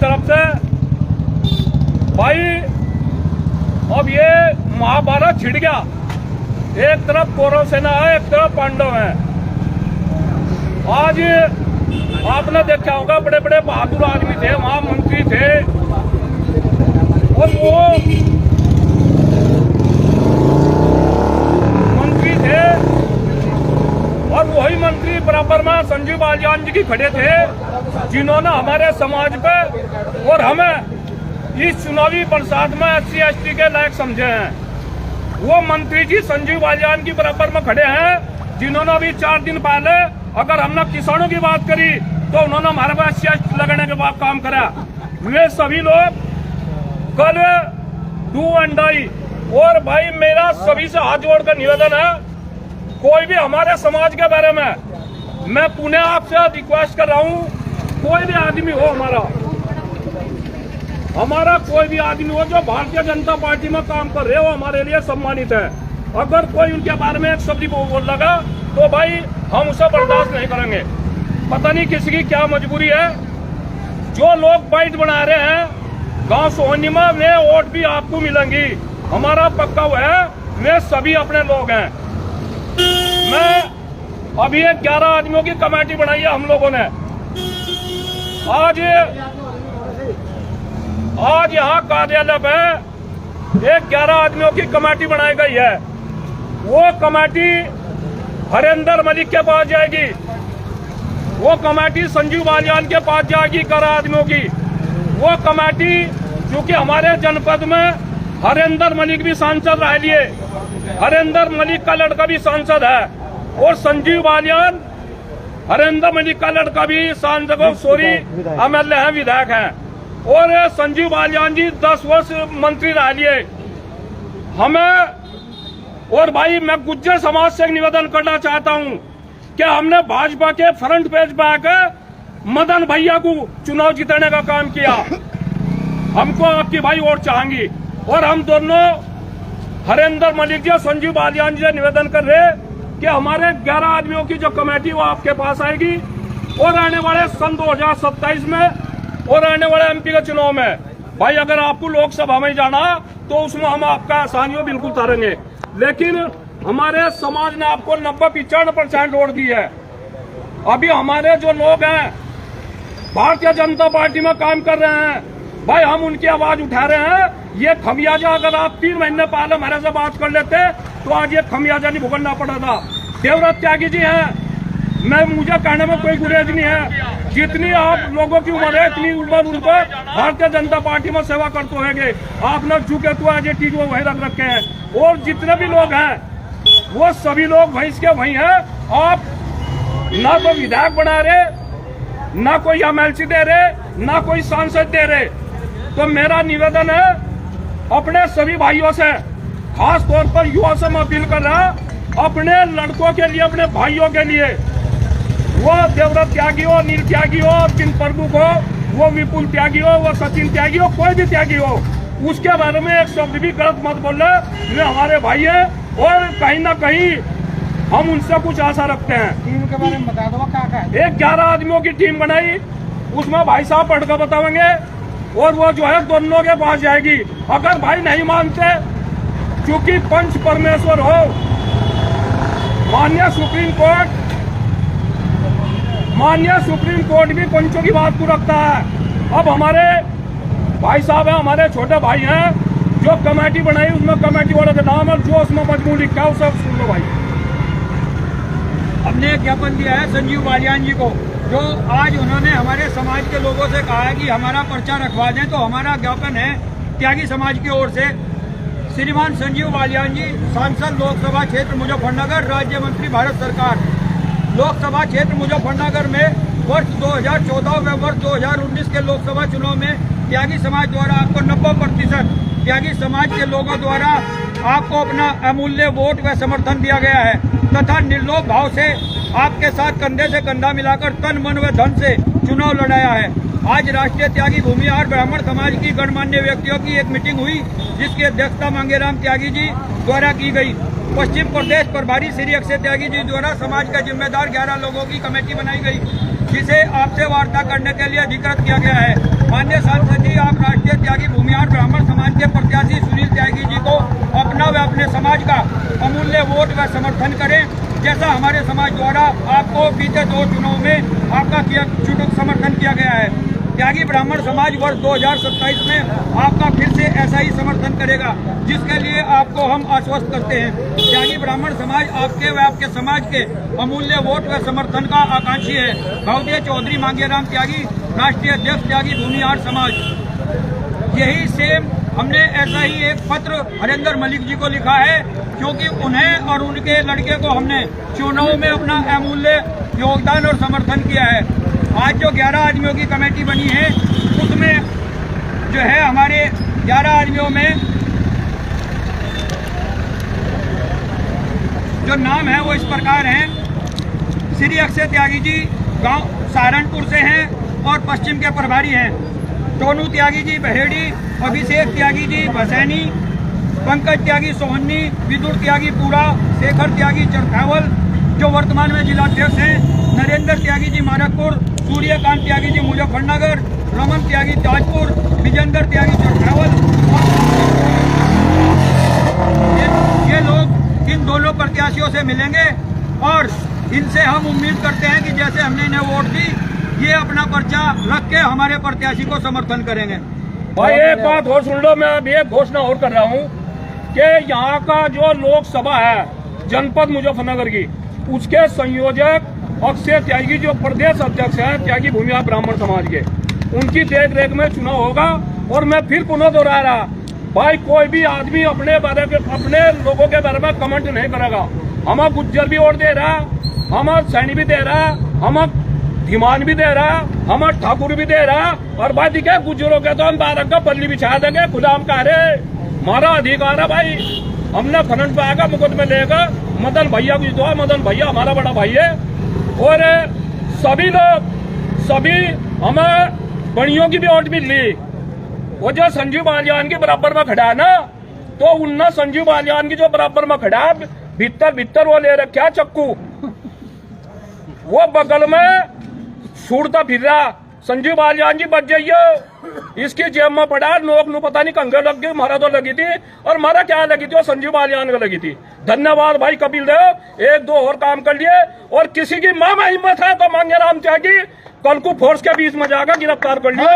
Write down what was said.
तरफ से। भाई अब ये महाभारत छिड़ गया, एक तरफ कौरव सेना है, एक तरफ पांडव है। आज आपने देखा होगा बड़े बड़े बहादुर आदमी थे, वहां मंत्री थे, और वो मंत्री थे और वही मंत्री बराबर में संजीव बालियान जी की खड़े थे, जिन्होंने हमारे समाज पे और हमें इस चुनावी बरसात में SC/ST के लायक समझे हैं। वो मंत्री जी संजीव बालियान की बराबर में खड़े हैं, जिन्होंने अभी 4 दिन पहले अगर हमने किसानों की बात करी तो उन्होंने हमारे पास SC/ST लगाने के बाद काम करा। वे सभी लोग कल डू एंड डाई। और भाई मेरा सभी से हाथ जोड़कर निवेदन है, कोई भी हमारे समाज के बारे में मैं पुनः आपसे रिक्वेस्ट कर रहा हूं, कोई भी आदमी हो, हमारा कोई भी आदमी हो जो भारतीय जनता पार्टी में काम कर रहे हो, हमारे लिए सम्मानित है। अगर कोई उनके बारे में एक शब्द बोल लगा तो भाई हम उसे बर्दाश्त नहीं करेंगे। पता नहीं किसी की क्या मजबूरी है। जो लोग बाइट बना रहे हैं गांव सोहनी में, वे वोट भी आपको मिलेंगी, हमारा पक्का हुआ है, वे सभी अपने लोग हैं। मैं अभी 11 आदमियों की कमेटी बनाई है हम लोगों ने। आज यहाँ कार्यालय पे 11 आदमियों की कमेटी बनाई गई है। वो कमेटी हरेंद्र मलिक के पास जाएगी, वो कमेटी संजीव बालियान के पास जाएगी 11 आदमियों की। वो कमेटी क्योंकि हमारे जनपद में हरेंद्र मलिक भी सांसद रह लिए, हरेंद्र मलिक का लड़का भी सांसद है, और संजीव बालियान हरेंद्र मलिक का लड़का भी सांसद MLA है, विधायक है, और संजीव बालियान जी 10 वर्ष मंत्री रह लिए। हमें और भाई मैं गुज्जर समाज से निवेदन करना चाहता हूं कि हमने भाजपा के फ्रंट पेज पे आकर मदन भैया को चुनाव जीतने का काम किया। हमको आपकी भाई वोट चाहेंगी, और हम दोनों हरेंद्र मलिक जी और संजीव बालियान जी से निवेदन कर रहे कि हमारे 11 आदमियों की जो कमेटी वो आपके पास आएगी, और आने वाले सन 2027 में और आने वाले MP के चुनाव में भाई अगर आपको लोकसभा में जाना तो उसमें हम आपका आसानियों बिल्कुल उतारेंगे। लेकिन हमारे समाज ने आपको 90-95% वोट दी है। अभी हमारे जो लोग हैं भारतीय जनता पार्टी में काम कर रहे हैं, भाई हम उनकी आवाज उठा रहे हैं। ये खमियाजा अगर आप 3 महीने पहले हमारे से बात कर लेते तो आज ये खमियाजा नहीं भुगतना पड़ा था। देवव्रत त्यागी जी हैं, मुझे कहने में कोई गुरेज नहीं है, जितनी आप लोगों की उम्र है इतनी उम्र उनको भारतीय जनता पार्टी में सेवा करते होंगे। आपने झुके तो आज टीक वो वहीं रख रखे हैं, और जितने भी लोग हैं वो सभी लोग वहीं के वहीं हैं। आप ना तो विधायक बना रहे, ना कोई MLC दे रहे, ना कोई सांसद दे रहे। तो मेरा निवेदन है अपने सभी भाइयों से, खास तौर पर युवा से मैं अपील कर रहा, अपने लड़कों के लिए, अपने भाइयों के लिए, वो देवव्रत त्यागी हो, नील त्यागी हो, किन प्रभु हो, वो विपुल त्यागी हो, वो सचिन त्यागी हो, कोई भी त्यागी हो, उसके बारे में एक शब्द भी गलत मत बोलना। वे हमारे भाई है और कहीं ना कहीं हम उनसे कुछ आशा रखते हैं। टीम के बारे में बता दो क्या है। 11 आदमियों की टीम बनाई, उसमें भाई साहब पढ़ कर बताएंगे, और वो जो है दोनों के पास जाएगी। अगर भाई नहीं मानते, क्योंकि पंच परमेश्वर हो, माननीय सुप्रीम कोर्ट भी पंचों की बात को रखता है। अब हमारे भाई साहब हैं, हमारे छोटे भाई हैं, जो कमेटी बनाई उसमें कमेटी वाले का नाम और जो उसमें मजमून लिखा है वो सब सुन लो भाई। हमने एक ज्ञापन दिया है संजीव बालियान जी को, जो आज उन्होंने हमारे समाज के लोगों से कहा है कि हमारा पर्चा रखवा दें। तो हमारा ज्ञापन है त्यागी समाज की ओर से, श्रीमान संजीव बालियान जी, सांसद लोकसभा क्षेत्र मुजफ्फरनगर, राज्य मंत्री भारत सरकार, लोकसभा क्षेत्र मुजफ्फरनगर में वर्ष 2014 व वर्ष 2019 के लोकसभा चुनाव में त्यागी समाज द्वारा आपको 90% त्यागी समाज के लोगों द्वारा आपको अपना अमूल्य वोट व समर्थन दिया गया है, तथा निर्लोभ भाव से आपके साथ कंधे से कंधा मिलाकर तन मन व धन से चुनाव लड़ाया है। आज राष्ट्रीय त्यागी भूमिहार ब्राह्मण समाज की गणमान्य व्यक्तियों की एक मीटिंग हुई, जिसकी अध्यक्षता मांगेराम त्यागी जी द्वारा की गई। पश्चिम प्रदेश प्रभारी श्री अक्षय त्यागी जी द्वारा समाज का जिम्मेदार 11 लोगों की कमेटी बनाई गई। जिसे आपसे वार्ता करने के लिए अधिकृत किया गया है। माननीय सांसद जी, आप राष्ट्रीय त्यागी भूमिहार ब्राह्मण समाज के प्रत्याशी सुनील त्यागी जी को अपना व अपने समाज का अमूल्य वोट व समर्थन करें, जैसा हमारे समाज द्वारा आपको बीते 2 चुनाव में आपका समर्थन किया गया है। त्यागी ब्राह्मण समाज वर्ष 2027 में आपका फिर से ऐसा ही समर्थन करेगा, जिसके लिए आपको हम आश्वस्त करते हैं। त्यागी ब्राह्मण समाज आपके व आपके समाज के अमूल्य वोट व समर्थन का आकांक्षी है। भवदीय चौधरी मांगेराम त्यागी, राष्ट्रीय अध्यक्ष त्यागी भूमिहार समाज। यही सेम हमने ऐसा ही एक पत्र हरेंद्र मलिक जी को लिखा है, क्योंकि उन्हें और उनके लड़के को हमने चुनाव में अपना अमूल्य योगदान और समर्थन किया है। आज जो 11 आदमियों की कमेटी बनी है, उसमें जो है हमारे 11 आदमियों में जो नाम है वो इस प्रकार हैं। श्री अक्षय त्यागी जी गांव सहारनपुर से हैं और पश्चिम के प्रभारी हैं। टोनू त्यागी जी बहेड़ी, अभिषेक त्यागी जी भसैनी, पंकज त्यागी सोहनी, विदुर त्यागी पूरा, शेखर त्यागी चरखावल जो वर्तमान में जिलाध्यक्ष हैं, नरेंद्र त्यागी जी मारकपुर, सूर्यकांत त्यागी जी मुजफ्फरनगर, रमन त्यागी ताजपुर, विजेंद्र त्यागी चरखावल। ये लोग इन दोनों प्रत्याशियों से मिलेंगे और इनसे हम उम्मीद करते हैं कि जैसे हमने इन्हें वोट दी, ये अपना पर्चा रख के हमारे प्रत्याशी को समर्थन करेंगे। भाई एक बात और सुन लो, मैं अभी एक घोषणा और कर रहा हूँ कि यहाँ का जो लोकसभा है जनपद मुजफ्फरनगर की, उसके संयोजक अक्षय त्यागी जो प्रदेश अध्यक्ष हैं त्यागी भूमिहार ब्राह्मण समाज के, उनकी देख रेख में चुनाव होगा। और मैं फिर पुनः दोहरा रहा, भाई कोई भी आदमी अपने लोगों के बारे में कमेंट नहीं करेगा। हम गुज्जर भी वोट दे रहा, हम सैनी भी दे रहा, हम धीमान भी दे रहा, हम ठाकुर भी दे रहा, और भाई दिखे गुज्जरों के तो हम 12 का पल्ली बिछा देंगे। गुलाम का रे हमारा अधिकार है भाई, हमने फ्रंट पे आएगा मुकदमे लेगा। मदन भैया की दुआ, मदन भैया हमारा बड़ा भाई है। और सभी लोग, सभी हमें बड़ियों की भी वोट मिल ली। वो जो संजीव बालियान के बराबर में खड़ा है ना, तो उनने संजीव बालियान की जो बराबर में खड़ा है, भीतर वो ले रखा चक्कू, वो बगल में छूटता फिर रहा। संजीव बालियान जी बच जाइए, इसकी जेब में पड़ा नोक नु पता नहीं कंगे लग गई, मारा तो लगी थी, और मारा क्या लगी थी, वो संजीव बालियान को लगी थी। धन्यवाद भाई कपिल देव, 1-2 और काम कर लिए। और किसी की मां में हिम्मत है तो मांगेराम त्यागी कल को फोर्स के बीच में जाकर गिरफ्तार कर लिया।